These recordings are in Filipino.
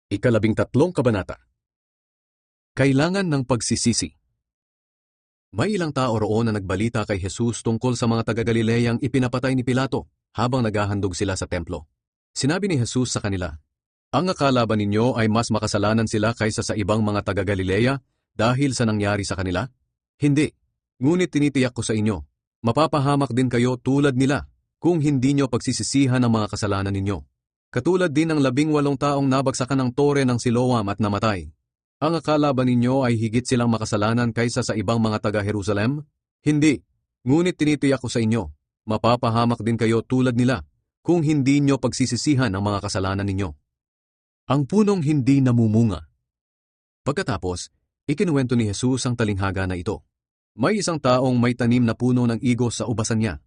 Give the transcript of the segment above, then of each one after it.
Ikalabing-tatlong kabanata. Kailangan ng pagsisisi. May ilang tao roon na nagbalita kay Jesus tungkol sa mga taga-Galileyang ipinapatay ni Pilato habang naghahandog sila sa templo. Sinabi ni Jesus sa kanila, "Ang akala ba ninyo ay mas makasalanan sila kaysa sa ibang mga taga-Galileya dahil sa nangyari sa kanila? Hindi. Ngunit tinitiyak ko sa inyo, mapapahamak din kayo tulad nila kung hindi nyo pagsisisihan ang mga kasalanan ninyo. Katulad din ng 18 taong nabagsakan ng tore ng Siloam at namatay. Ang akala ba ninyo ay higit silang makasalanan kaysa sa ibang mga taga-Jerusalem? Hindi. Ngunit tinitiyak ko sa inyo, mapapahamak din kayo tulad nila kung hindi nyo pagsisisihan ang mga kasalanan ninyo." Ang punong hindi namumunga. Pagkatapos, ikinuwento ni Jesus ang talinghaga na ito. May isang taong may tanim na puno ng igos sa ubasan niya.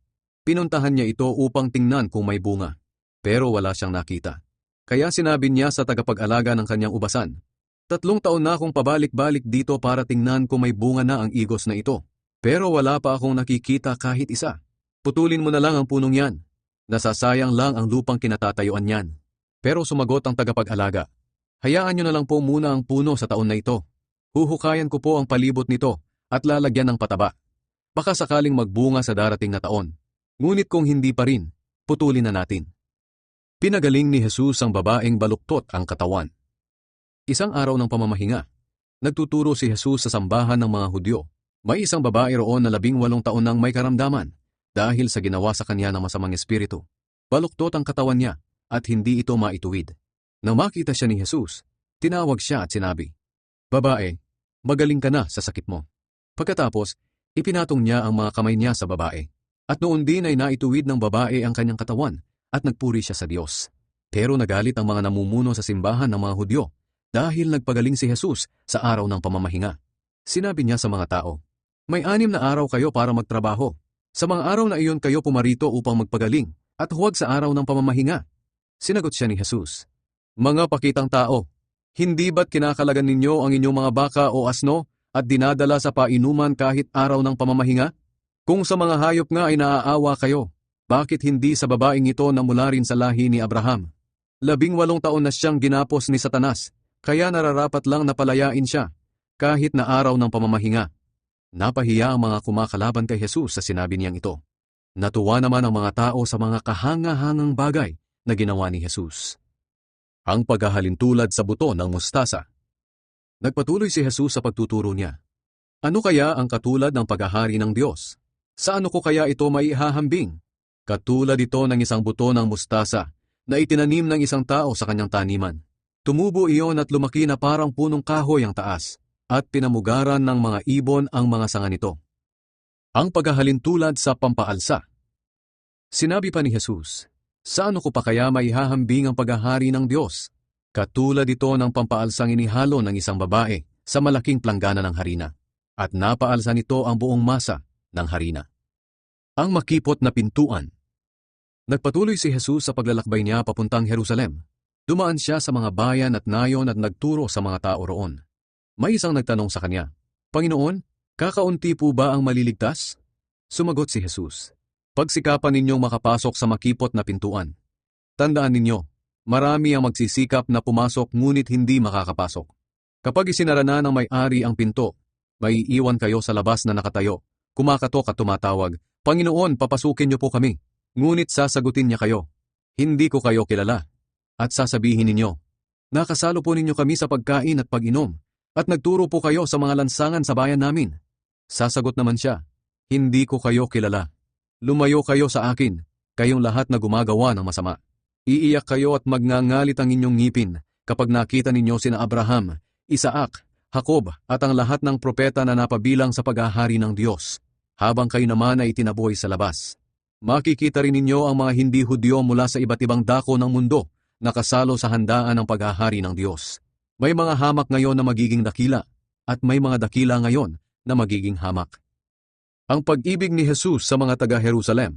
Pinuntahan niya ito upang tingnan kung may bunga. Pero wala siyang nakita. Kaya sinabi niya sa tagapag-alaga ng kanyang ubasan, 3 taon na akong pabalik-balik dito para tingnan kung may bunga na ang igos na ito. Pero wala pa akong nakikita kahit isa. Putulin mo na lang ang punong yan. Nasasayang lang ang lupang kinatatayuan niyan. Pero sumagot ang tagapag-alaga, "Hayaan niyo na lang po muna ang puno sa taon na ito. Huhukayan ko po ang palibot nito at lalagyan ng pataba. Baka sakaling magbunga sa darating na taon. Ngunit kung hindi pa rin, putulin na natin." Pinagaling ni Jesus ang babaeng baluktot ang katawan. Isang araw ng pamamahinga, nagtuturo si Jesus sa sambahan ng mga Hudyo. May isang babae roon na 18 taon nang may karamdaman dahil sa ginawa sa kanya ng masamang espiritu. Baluktot ang katawan niya at hindi ito maituwid. Nang makita siya ni Jesus, tinawag siya at sinabi, "Babae, magaling ka na sa sakit mo." Pagkatapos, ipinatong niya ang mga kamay niya sa babae. At noon din ay naituwid ng babae ang kanyang katawan at nagpuri siya sa Diyos. Pero nagalit ang mga namumuno sa simbahan ng mga Hudyo dahil nagpagaling si Jesus sa araw ng pamamahinga. Sinabi niya sa mga tao, "May 6 na araw kayo para magtrabaho. Sa mga araw na iyon kayo pumarito upang magpagaling at huwag sa araw ng pamamahinga." Sinagot siya ni Jesus, "Mga pakitang tao, hindi ba't kinakalagan ninyo ang inyong mga baka o asno at dinadala sa painuman kahit araw ng pamamahinga? Kung sa mga hayop nga ay naaawa kayo, bakit hindi sa babaeng ito na mula rin sa lahi ni Abraham? 18 taon na siyang ginapos ni Satanas, kaya nararapat lang na palayain siya, kahit na araw ng pamamahinga." Napahiya ang mga kumakalaban kay Jesus sa sinabi niyang ito. Natuwa naman ang mga tao sa mga kahanga-hangang bagay na ginawa ni Jesus. Ang paghahalintulad sa buto ng mustasa. Nagpatuloy si Jesus sa pagtuturo niya. "Ano kaya ang katulad ng paghahari ng Diyos? Sa ano ko kaya ito maihahambing? Katulad ito ng isang buto ng mustasa na itinanim ng isang tao sa kanyang taniman. Tumubo iyon at lumaki na parang punong kahoy ang taas, at pinamugaran ng mga ibon ang mga sanga nito." Ang paghahalintulad sa pampaalsa. Sinabi pa ni Jesus, "Sa ano ko pa kaya maihahambing ang paghahari ng Diyos? Katulad ito ng pampaalsang inihalo ng isang babae sa malaking planggana ng harina, at napaalsa nito ang buong masa ng harina." Ang makipot na pintuan. Nagpatuloy si Jesus sa paglalakbay niya papuntang Jerusalem. Dumaan siya sa mga bayan at nayon at nagturo sa mga tao roon. May isang nagtanong sa kanya, "Panginoon, kakaunti po ba ang maliligtas?" Sumagot si Jesus, "Pagsikapan ninyong makapasok sa makipot na pintuan. Tandaan ninyo, marami ang magsisikap na pumasok ngunit hindi makakapasok. Kapag isinara na ng may-ari ang pinto, may iiwan kayo sa labas na nakatayo, kumakatok at tumatawag, 'Panginoon, papasukin niyo po kami.' Ngunit sasagutin niya kayo, 'Hindi ko kayo kilala.' At sasabihin ninyo, 'Nakasalo po ninyo kami sa pagkain at pag-inom, at nagturo po kayo sa mga lansangan sa bayan namin.' Sasagot naman siya, 'Hindi ko kayo kilala. Lumayo kayo sa akin, kayong lahat na gumagawa ng masama.' Iiyak kayo at magngangalit ang inyong ngipin kapag nakita ninyo sina Abraham, Isaac, Jacob at ang lahat ng propeta na napabilang sa paghahari ng Diyos, habang kayo naman ay itinaboy sa labas. Makikita rin ninyo ang mga hindi Hudyo mula sa iba't ibang dako ng mundo nakasalo sa handaan ng paghahari ng Diyos. May mga hamak ngayon na magiging dakila, at may mga dakila ngayon na magiging hamak." Ang pag-ibig ni Jesus sa mga taga-Jerusalem.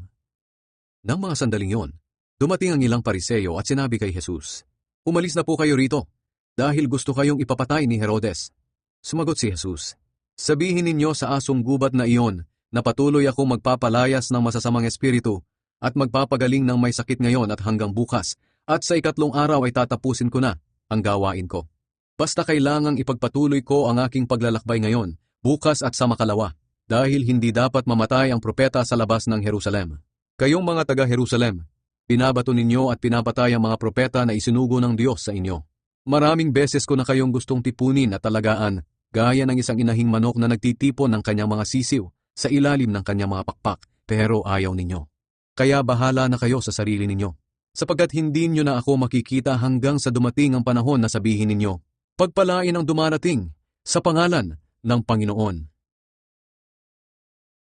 Nang mga sandaling yon, dumating ang ilang Pariseyo at sinabi kay Jesus, "Umalis na po kayo rito, dahil gusto kayong ipapatay ni Herodes." Sumagot si Jesus, "Sabihin ninyo sa asong gubat na iyon na patuloy akong magpapalayas ng masasamang espiritu at magpapagaling ng may sakit ngayon at hanggang bukas, at sa ikatlong araw ay tatapusin ko na." ang gawain ko. Basta kailangang ipagpatuloy ko ang aking paglalakbay ngayon, bukas at sa makalawa, dahil hindi dapat mamatay ang propeta sa labas ng Jerusalem. Kayong mga taga-Jerusalem, binabato ninyo at pinapatay ang mga propeta na isinugo ng Diyos sa inyo. Maraming beses ko na kayong gustong tipunin at talagaan, gaya ng isang inahing manok na nagtitipon ng kanyang mga sisiw sa ilalim ng kanyang mga pakpak, pero ayaw ninyo. Kaya bahala na kayo sa sarili ninyo, sapagkat hindi nyo na ako makikita hanggang sa dumating ang panahon na sabihin ninyo, pagpalain ang dumarating sa pangalan ng Panginoon.